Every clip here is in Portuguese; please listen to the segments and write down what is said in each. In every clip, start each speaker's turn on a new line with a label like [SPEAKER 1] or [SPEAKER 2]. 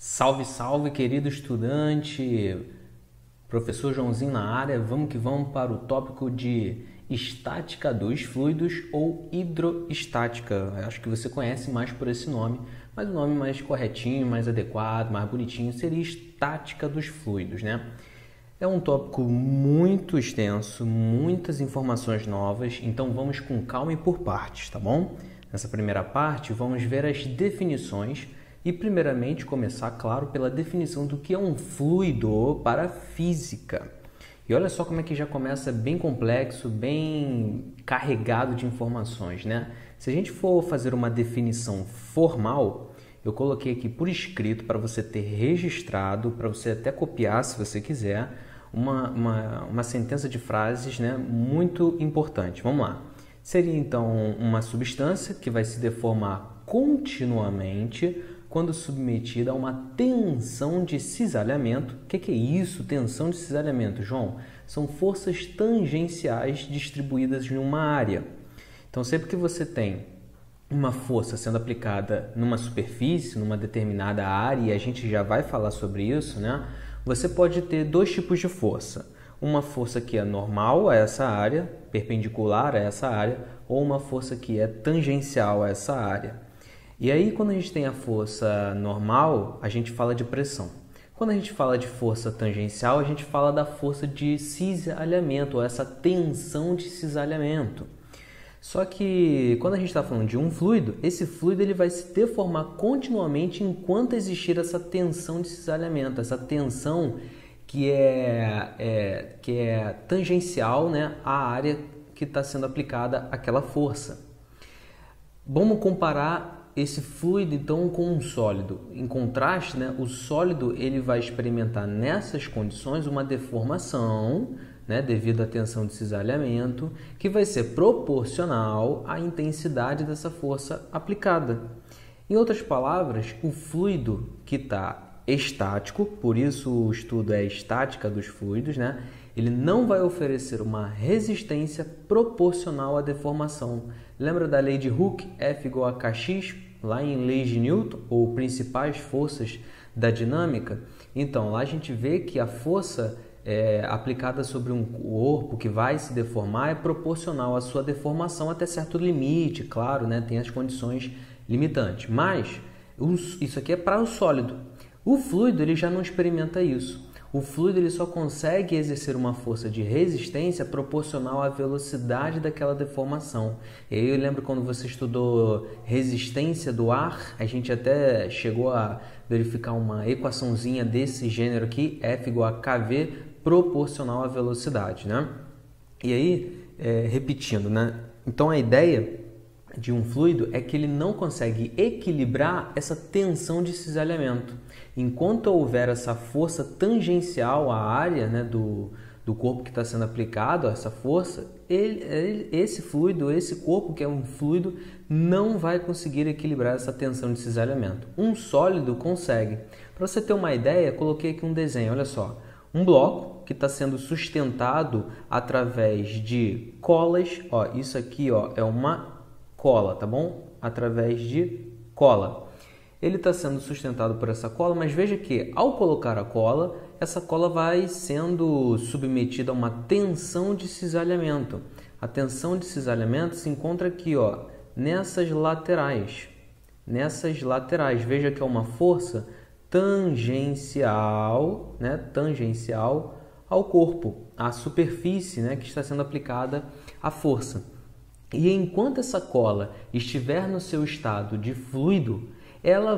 [SPEAKER 1] Salve, salve, querido estudante! Professor Joãozinho na área, vamos que vamos para o tópico de estática dos fluidos ou hidroestática. Eu acho que você conhece mais por esse nome, mas o nome mais corretinho, mais adequado, mais bonitinho seria estática dos fluidos, né? É um tópico muito extenso, muitas informações novas, então vamos com calma e por partes, tá bom? Nessa primeira parte, vamos ver as definições e, primeiramente, começar, claro, pela definição do que é um fluido para a física. E olha só como é que já começa bem complexo, bem carregado de informações, né? Se a gente for fazer uma definição formal, eu coloquei aqui por escrito para você ter registrado, para você até copiar se você quiser, uma sentença de frases, né, muito importante. Vamos lá. Seria então uma substância que vai se deformar continuamente quando submetida a uma tensão de cisalhamento. O que é isso, tensão de cisalhamento, João? São forças tangenciais distribuídas em uma área. Então, sempre que você tem uma força sendo aplicada numa superfície, numa determinada área, e a gente já vai falar sobre isso, né? Você pode ter dois tipos de força. Uma força que é normal a essa área, perpendicular a essa área, ou uma força que é tangencial a essa área. E aí, quando a gente tem a força normal, a gente fala de pressão. Quando a gente fala de força tangencial, a gente fala da força de cisalhamento, ou essa tensão de cisalhamento. Só que quando a gente está falando de um fluido, esse fluido ele vai se deformar continuamente enquanto existir essa tensão de cisalhamento, essa tensão que é tangencial, né, à área que está sendo aplicada aquela força. Vamos comparar esse fluido então com um sólido. Em contraste, né, o sólido ele vai experimentar nessas condições uma deformação, né, devido à tensão de cisalhamento, que vai ser proporcional à intensidade dessa força aplicada. Em outras palavras, o fluido que está estático, por isso o estudo é estática dos fluidos, né, ele não vai oferecer uma resistência proporcional à deformação. Lembra da lei de Hooke, F igual a kx, lá em leis de Newton, ou principais forças da dinâmica? Então, lá a gente vê que a força aplicada sobre um corpo que vai se deformar é proporcional à sua deformação até certo limite, claro, né? Tem as condições limitantes. Mas isso aqui é para o sólido. O fluido ele já não experimenta isso. O fluido ele só consegue exercer uma força de resistência proporcional à velocidade daquela deformação. E aí eu lembro quando você estudou resistência do ar, a gente até chegou a verificar uma equaçãozinha desse gênero aqui, F igual a kV, proporcional à velocidade, né? E aí, repetindo, né? Então a ideia de um fluido é que ele não consegue equilibrar essa tensão de cisalhamento. Enquanto houver essa força tangencial à área, né, do corpo que está sendo aplicado, essa força, esse fluido, esse corpo que é um fluido, não vai conseguir equilibrar essa tensão de cisalhamento. Um sólido consegue. Para você ter uma ideia, coloquei aqui um desenho, olha só. Um bloco que está sendo sustentado através de colas. Ó, isso aqui, ó, é uma cola, tá bom? Através de cola. Ele está sendo sustentado por essa cola, mas veja que ao colocar a cola, essa cola vai sendo submetida a uma tensão de cisalhamento. A tensão de cisalhamento se encontra aqui, ó, nessas laterais. Nessas laterais, veja que é uma força tangencial, né, tangencial ao corpo, à superfície, né, que está sendo aplicada a força. E enquanto essa cola estiver no seu estado de fluido, ela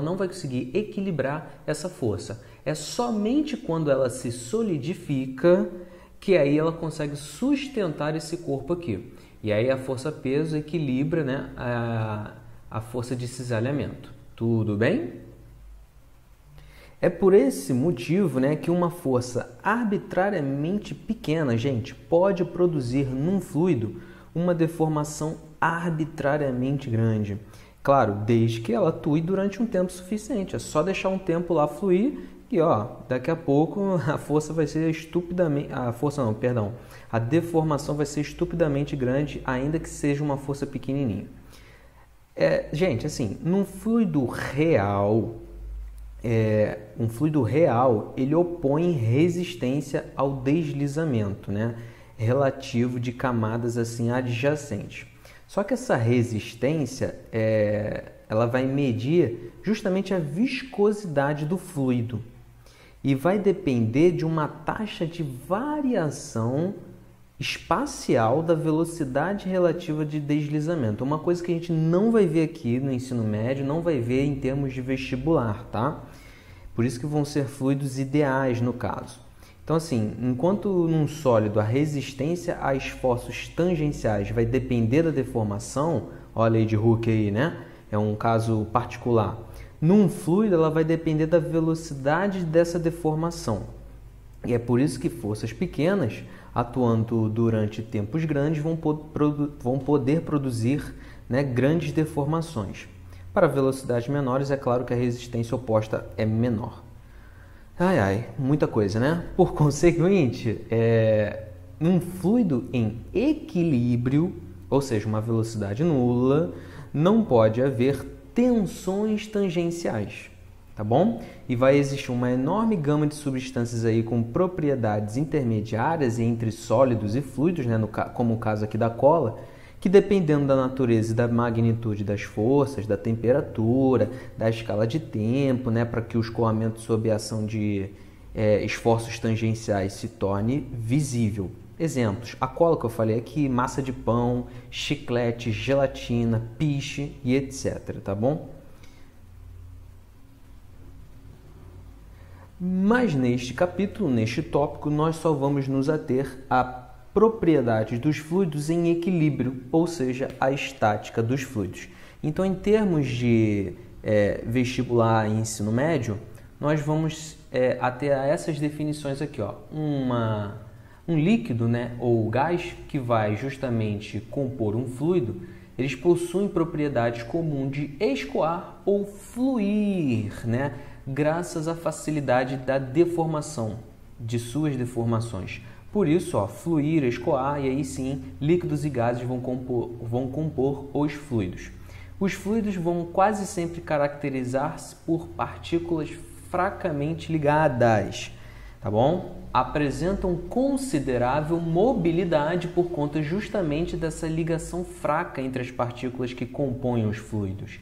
[SPEAKER 1] não vai conseguir equilibrar essa força. É somente quando ela se solidifica que aí ela consegue sustentar esse corpo aqui. E aí a força-peso equilibra, né, a força de cisalhamento. Tudo bem? É por esse motivo, né, que uma força arbitrariamente pequena, gente, pode produzir num fluido uma deformação arbitrariamente grande. Claro, desde que ela atue durante um tempo suficiente. É só deixar um tempo lá fluir e, ó, daqui a pouco a força vai ser a deformação vai ser estupidamente grande, ainda que seja uma força pequenininha. Gente, assim, num fluido real, um fluido real, ele opõe resistência ao deslizamento, né? Relativo de camadas assim adjacentes. Só que essa resistência, ela vai medir justamente a viscosidade do fluido e vai depender de uma taxa de variação espacial da velocidade relativa de deslizamento. Uma coisa que a gente não vai ver aqui no ensino médio, não vai ver em termos de vestibular, tá? Por isso que vão ser fluidos ideais no caso. Então, assim, enquanto num sólido a resistência a esforços tangenciais vai depender da deformação, olha a lei de Hooke aí, né? É um caso particular. Num fluido, ela vai depender da velocidade dessa deformação. E é por isso que forças pequenas, atuando durante tempos grandes, vão poder produzir, né, grandes deformações. Para velocidades menores, é claro que a resistência oposta é menor. Muita coisa, né? Por conseguinte, num fluido em equilíbrio, ou seja, uma velocidade nula, não pode haver tensões tangenciais, tá bom? E vai existir uma enorme gama de substâncias aí com propriedades intermediárias entre sólidos e fluidos, né? Como o caso aqui da cola, que dependendo da natureza e da magnitude das forças, da temperatura, da escala de tempo, né? Para que o escoamento sob a ação de esforços tangenciais se torne visível. Exemplos, a cola que eu falei aqui, massa de pão, chiclete, gelatina, piche e etc, tá bom? Mas neste capítulo, neste tópico, nós só vamos nos ater a propriedades dos fluidos em equilíbrio, ou seja, a estática dos fluidos. Então, em termos de vestibular e ensino médio, nós vamos até a essas definições aqui, ó. Um líquido, né, ou gás que vai justamente compor um fluido, eles possuem propriedades comuns de escoar ou fluir, né, graças à facilidade da deformação, de suas deformações. Por isso, ó, fluir, escoar, e aí sim, líquidos e gases vão compor os fluidos. Os fluidos vão quase sempre caracterizar-se por partículas fracamente ligadas, tá bom? Apresentam considerável mobilidade por conta justamente dessa ligação fraca entre as partículas que compõem os fluidos.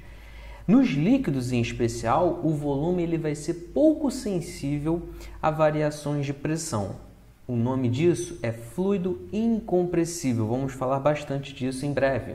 [SPEAKER 1] Nos líquidos, em especial, o volume ele vai ser pouco sensível a variações de pressão. O nome disso é fluido incompressível. Vamos falar bastante disso em breve.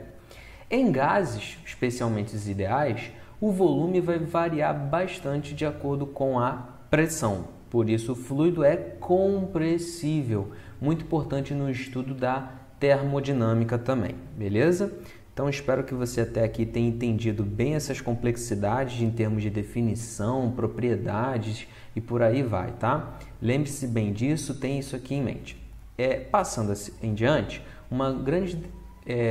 [SPEAKER 1] Em gases, especialmente os ideais, o volume vai variar bastante de acordo com a pressão. Por isso, o fluido é compressível. Muito importante no estudo da termodinâmica também, beleza? Então, espero que você até aqui tenha entendido bem essas complexidades em termos de definição, propriedades e por aí vai, tá? Lembre-se bem disso, tenha isso aqui em mente. Passando em diante, uma grande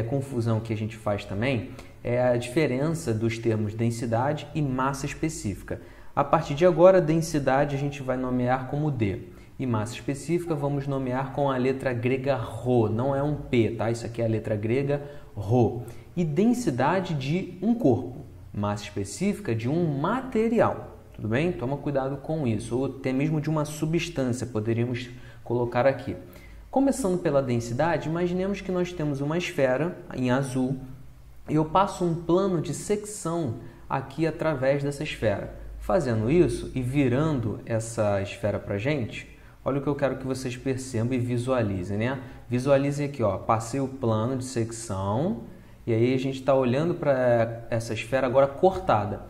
[SPEAKER 1] confusão que a gente faz também é a diferença dos termos densidade e massa específica. A partir de agora, densidade a gente vai nomear como D e massa específica vamos nomear com a letra grega Rho, não é um P, tá? Isso aqui é a letra grega Rho. E densidade de um corpo, massa específica de um material, tudo bem? Toma cuidado com isso, ou até mesmo de uma substância, poderíamos colocar aqui. Começando pela densidade, imaginemos que nós temos uma esfera em azul e eu passo um plano de secção aqui através dessa esfera. Fazendo isso e virando essa esfera para a gente, olha o que eu quero que vocês percebam e visualizem, né? Visualizem aqui, ó, passei o plano de secção e aí a gente está olhando para essa esfera agora cortada.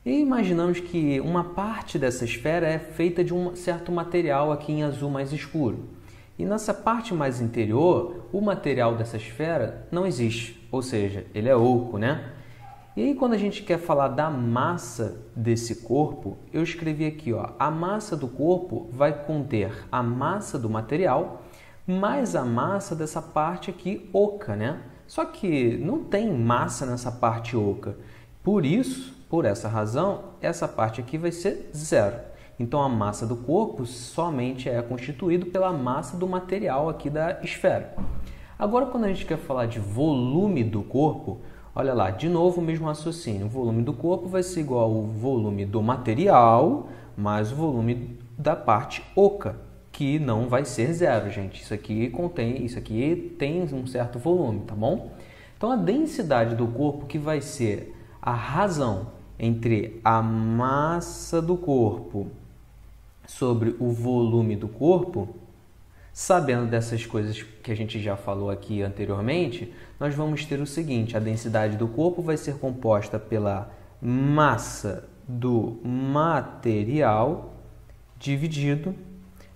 [SPEAKER 1] E imaginamos que uma parte dessa esfera é feita de um certo material aqui em azul mais escuro. E nessa parte mais interior, o material dessa esfera não existe, ou seja, ele é oco, né? E aí, quando a gente quer falar da massa desse corpo, eu escrevi aqui, ó, a massa do corpo vai conter a massa do material mais a massa dessa parte aqui oca, né? Só que não tem massa nessa parte oca. Por isso, por essa razão, essa parte aqui vai ser zero. Então, a massa do corpo somente é constituída pela massa do material aqui da esfera. Agora, quando a gente quer falar de volume do corpo, Olha lá, de novo o mesmo raciocínio. O volume do corpo vai ser igual ao volume do material mais o volume da parte oca, que não vai ser zero, gente. Isso aqui tem um certo volume, tá bom? Então, a densidade do corpo, que vai ser a razão entre a massa do corpo sobre o volume do corpo, sabendo dessas coisas que a gente já falou aqui anteriormente, nós vamos ter o seguinte: a densidade do corpo vai ser composta pela massa do material dividido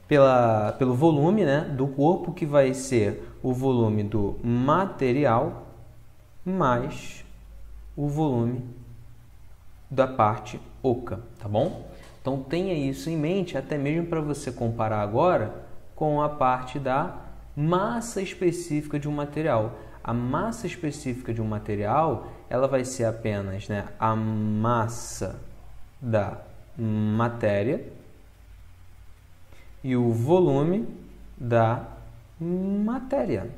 [SPEAKER 1] pelo volume, né, do corpo, que vai ser o volume do material mais o volume da parte oca, tá bom? Então tenha isso em mente, até mesmo para você comparar agora com a parte da massa específica de um material. A massa específica de um material, ela vai ser apenas, né, a massa da matéria e o volume da matéria.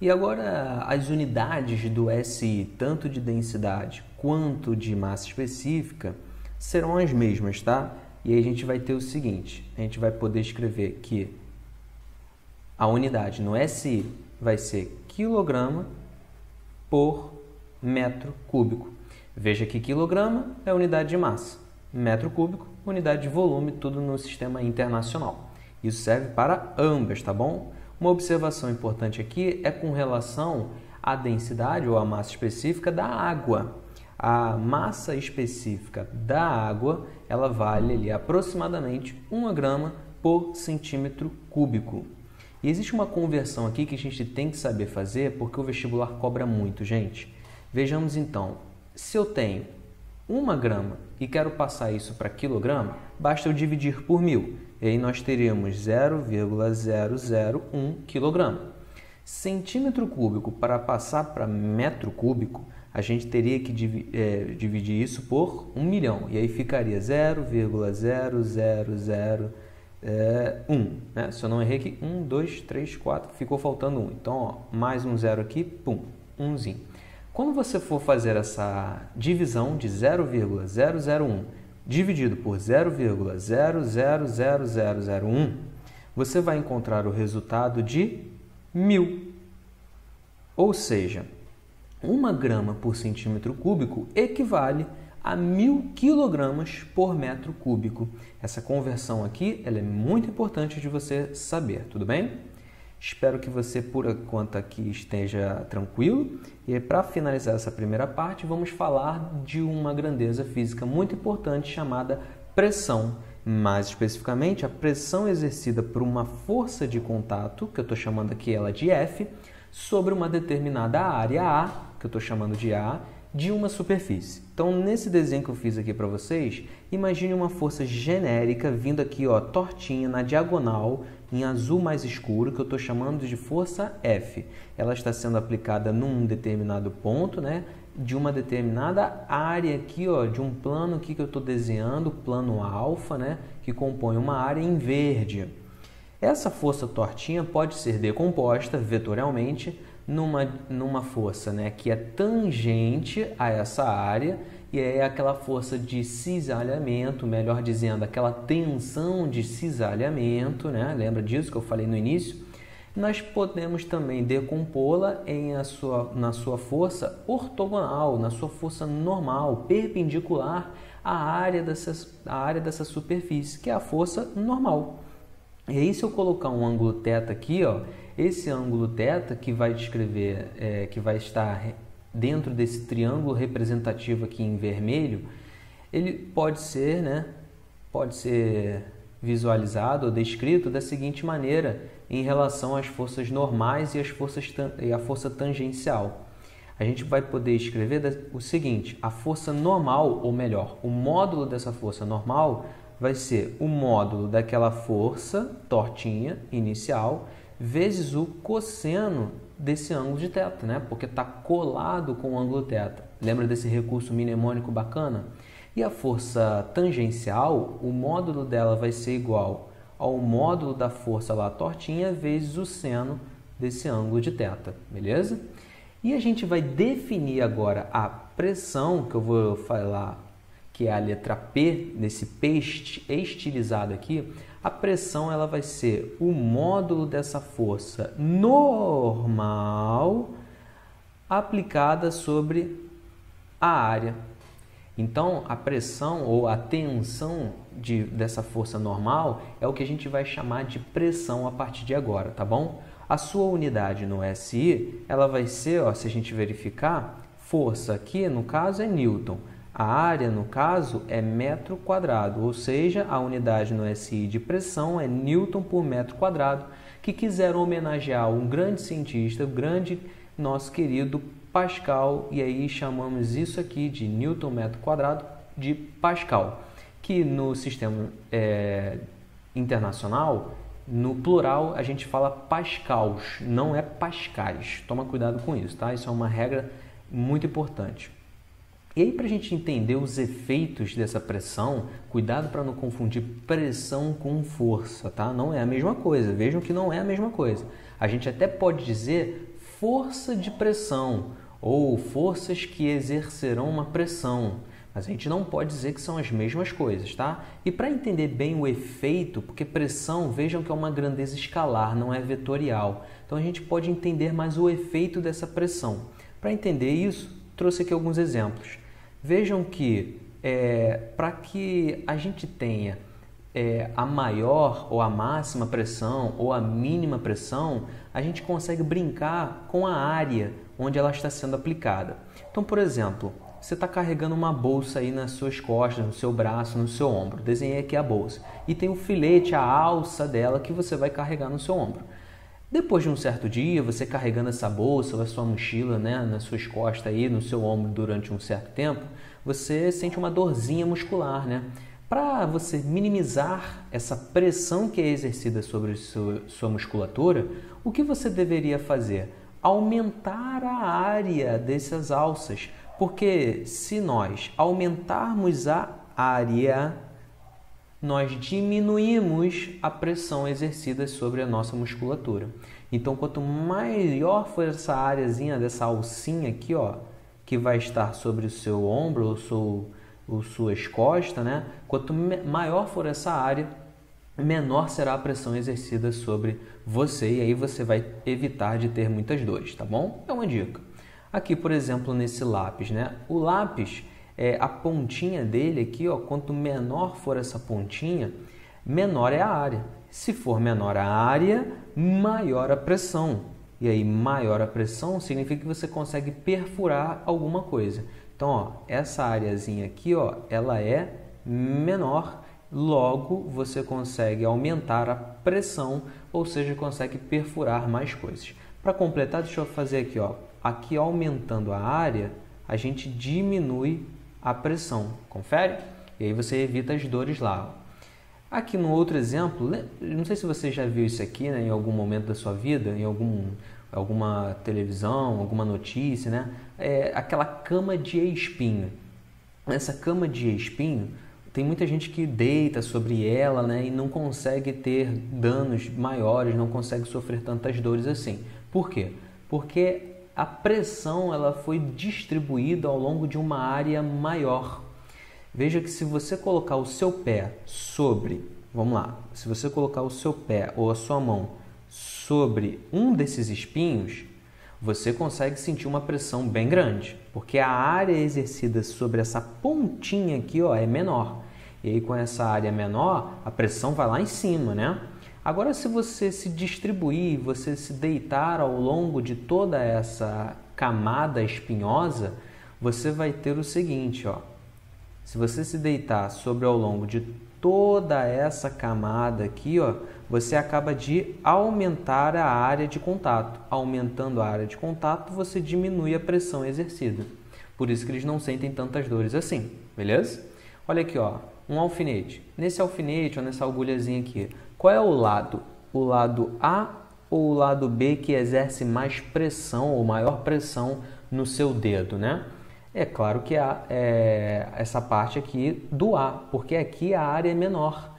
[SPEAKER 1] E agora as unidades do SI, tanto de densidade quanto de massa específica, serão as mesmas, tá? E aí a gente vai ter o seguinte: a gente vai poder escrever que a unidade no SI vai ser quilograma por metro cúbico. Veja que quilograma é a unidade de massa, metro cúbico, unidade de volume, tudo no sistema internacional. Isso serve para ambas, tá bom? Uma observação importante aqui é com relação à densidade ou à massa específica da água. A massa específica da água, ela vale ali aproximadamente 1 grama por centímetro cúbico. E existe uma conversão aqui que a gente tem que saber fazer, porque o vestibular cobra muito, gente. Vejamos então, se eu tenho 1 grama e quero passar isso para quilograma, basta eu dividir por 1000. E aí nós teríamos 0,001 quilograma. Centímetro cúbico para passar para metro cúbico, a gente teria que dividir isso por 1 milhão. E aí ficaria 0,0001. Né? Se eu não errei aqui, 1, 2, 3, 4, ficou faltando 1. Então, ó, mais um zero aqui, pum, umzinho. Quando você for fazer essa divisão de 0,001 dividido por 0,000001, você vai encontrar o resultado de 1000. Ou seja, 1 grama por centímetro cúbico equivale a 1000 quilogramas por metro cúbico. Essa conversão aqui, ela é muito importante de você saber, tudo bem? Espero que você, por enquanto, aqui esteja tranquilo. E para finalizar essa primeira parte, vamos falar de uma grandeza física muito importante chamada pressão. Mais especificamente, a pressão exercida por uma força de contato, que eu estou chamando aqui ela de F, sobre uma determinada área A, que eu estou chamando de A, de uma superfície. Então, nesse desenho que eu fiz aqui para vocês, imagine uma força genérica vindo aqui, ó, tortinha, na diagonal, em azul mais escuro, que eu estou chamando de força F. Ela está sendo aplicada num determinado ponto, né, de uma determinada área aqui, ó, de um plano aqui que eu estou desenhando, plano alfa, né, que compõe uma área em verde. Essa força tortinha pode ser decomposta vetorialmente numa força, né, que é tangente a essa área, e é aquela força de cisalhamento, melhor dizendo, aquela tensão de cisalhamento, né? Lembra disso que eu falei no início? Nós podemos também decompô-la na sua força ortogonal, na sua força normal, perpendicular à área dessa superfície, que é a força normal. E aí, se eu colocar um ângulo θ aqui, ó, esse ângulo θ que vai descrever, que vai estar dentro desse triângulo representativo aqui em vermelho, ele pode ser, né, pode ser visualizado ou descrito da seguinte maneira em relação às forças normais e a força tangencial. A gente vai poder escrever o seguinte: a força normal, ou melhor, o módulo dessa força normal vai ser o módulo daquela força tortinha inicial vezes o cosseno desse ângulo de θ, né? Porque está colado com o ângulo θ. Lembra desse recurso mnemônico bacana? E a força tangencial, o módulo dela vai ser igual ao módulo da força lá tortinha vezes o seno desse ângulo de θ, beleza? E a gente vai definir agora a pressão, que eu vou falar que é a letra P, nesse P estilizado aqui. A pressão ela vai ser o módulo dessa força normal aplicada sobre a área. Então, a pressão ou a tensão dessa força normal é o que a gente vai chamar de pressão a partir de agora, tá bom? A sua unidade no SI, ela vai ser, ó, se a gente verificar, força aqui no caso é Newton. A área, no caso, é metro quadrado, ou seja, a unidade no SI de pressão é Newton por metro quadrado, que quiseram homenagear um grande cientista, o grande nosso querido Pascal, e aí chamamos isso aqui de Newton metro quadrado de Pascal, que no sistema internacional, no plural, a gente fala pascals, não é pascais. Toma cuidado com isso, tá? Isso é uma regra muito importante. E aí, para a gente entender os efeitos dessa pressão, cuidado para não confundir pressão com força, tá? Não é a mesma coisa, vejam que não é a mesma coisa. A gente até pode dizer força de pressão ou forças que exercerão uma pressão, mas a gente não pode dizer que são as mesmas coisas, tá? E para entender bem o efeito, porque pressão, vejam que é uma grandeza escalar, não é vetorial. Então a gente pode entender mais o efeito dessa pressão. Para entender isso, trouxe aqui alguns exemplos. Vejam que para que a gente tenha a maior ou a máxima pressão ou a mínima pressão, a gente consegue brincar com a área onde ela está sendo aplicada. Então, por exemplo, você está carregando uma bolsa aí nas suas costas, no seu braço, no seu ombro. Desenhei aqui a bolsa. E tem o filete, a alça dela que você vai carregar no seu ombro. Depois de um certo dia, você carregando essa bolsa ou a sua mochila, né, nas suas costas aí, no seu ombro durante um certo tempo, você sente uma dorzinha muscular, né? Para você minimizar essa pressão que é exercida sobre sua musculatura, o que você deveria fazer? Aumentar a área dessas alças, porque se nós aumentarmos a área, nós diminuímos a pressão exercida sobre a nossa musculatura. Então, quanto maior for essa areazinha dessa alcinha aqui, ó, que vai estar sobre o seu ombro ou suas costas, né? Quanto maior for essa área, menor será a pressão exercida sobre você, e aí você vai evitar de ter muitas dores, tá bom? É uma dica. Aqui, por exemplo, nesse lápis, né? O lápis, a pontinha dele aqui, ó, quanto menor for essa pontinha, menor é a área. Se for menor a área, maior a pressão. E aí, maior a pressão significa que você consegue perfurar alguma coisa. Então, ó, essa areazinha aqui, ó, ela é menor, logo você consegue aumentar a pressão, ou seja, consegue perfurar mais coisas. Para completar, deixa eu fazer aqui, ó. Aqui aumentando a área, a gente diminui a pressão. Confere? E aí você evita as dores lá. Aqui no outro exemplo, não sei se você já viu isso aqui, né, em algum momento da sua vida, em alguma televisão, alguma notícia, né? Aquela cama de espinho. Essa cama de espinho, tem muita gente que deita sobre ela, né, e não consegue ter danos maiores, não consegue sofrer tantas dores assim. Por quê? Porque a pressão ela foi distribuída ao longo de uma área maior. Veja que se você colocar o seu pé sobre, vamos lá, se você colocar o seu pé ou a sua mão sobre um desses espinhos, você consegue sentir uma pressão bem grande, porque a área exercida sobre essa pontinha aqui, ó, é menor. E aí com essa área menor, a pressão vai lá em cima, né? Agora, se você se distribuir, você se deitar ao longo de toda essa camada espinhosa, você vai ter o seguinte, ó. Se você se deitar sobre ao longo de toda essa camada aqui, ó, você acaba de aumentar a área de contato. Aumentando a área de contato, você diminui a pressão exercida. Por isso que eles não sentem tantas dores assim, beleza? Olha aqui, ó, um alfinete. Nesse alfinete, ou nessa agulhazinha aqui, qual é o lado? O lado A ou o lado B que exerce mais pressão ou maior pressão no seu dedo, né? É claro que é essa parte aqui do A, porque aqui a área é menor.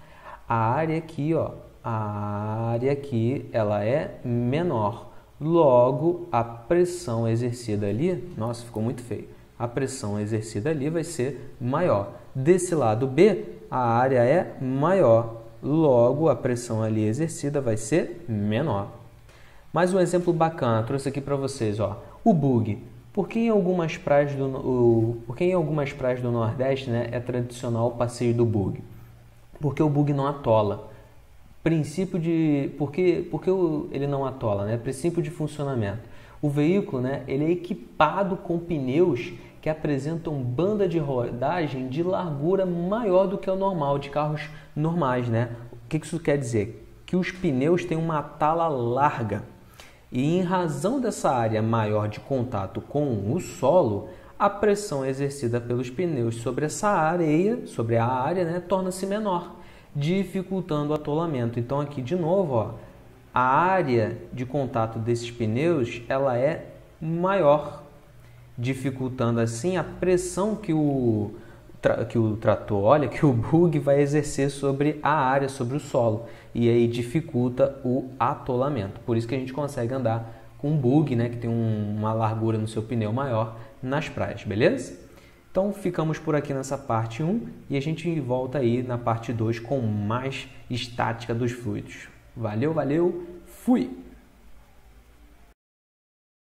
[SPEAKER 1] A área aqui, ó, a área aqui, ela é menor. Logo, a pressão exercida ali, nossa, ficou muito feio. A pressão exercida ali vai ser maior. Desse lado B, a área é maior. Logo, a pressão ali exercida vai ser menor. Mais um exemplo bacana, trouxe aqui para vocês, ó. O bug. Por que em algumas praias do Nordeste, né, é tradicional o passeio do bug? Porque o bug não atola. Por que ele não atola, né? Princípio de funcionamento. O veículo, né, ele é equipado com pneus que apresentam banda de rodagem de largura maior do que o normal de carros normais, né? O que isso quer dizer? Que os pneus têm uma tala larga. E em razão dessa área maior de contato com o solo, a pressão exercida pelos pneus sobre essa areia, sobre a área, né, torna-se menor, dificultando o atolamento. Então aqui de novo, ó, a área de contato desses pneus ela é maior, dificultando assim a pressão que o bug vai exercer sobre a área, sobre o solo, e aí dificulta o atolamento. Por isso que a gente consegue andar com um bug, né, que tem uma largura no seu pneu maior nas praias, beleza? Então ficamos por aqui nessa parte 1 e a gente volta aí na parte 2 com mais estática dos fluidos. Valeu, fui!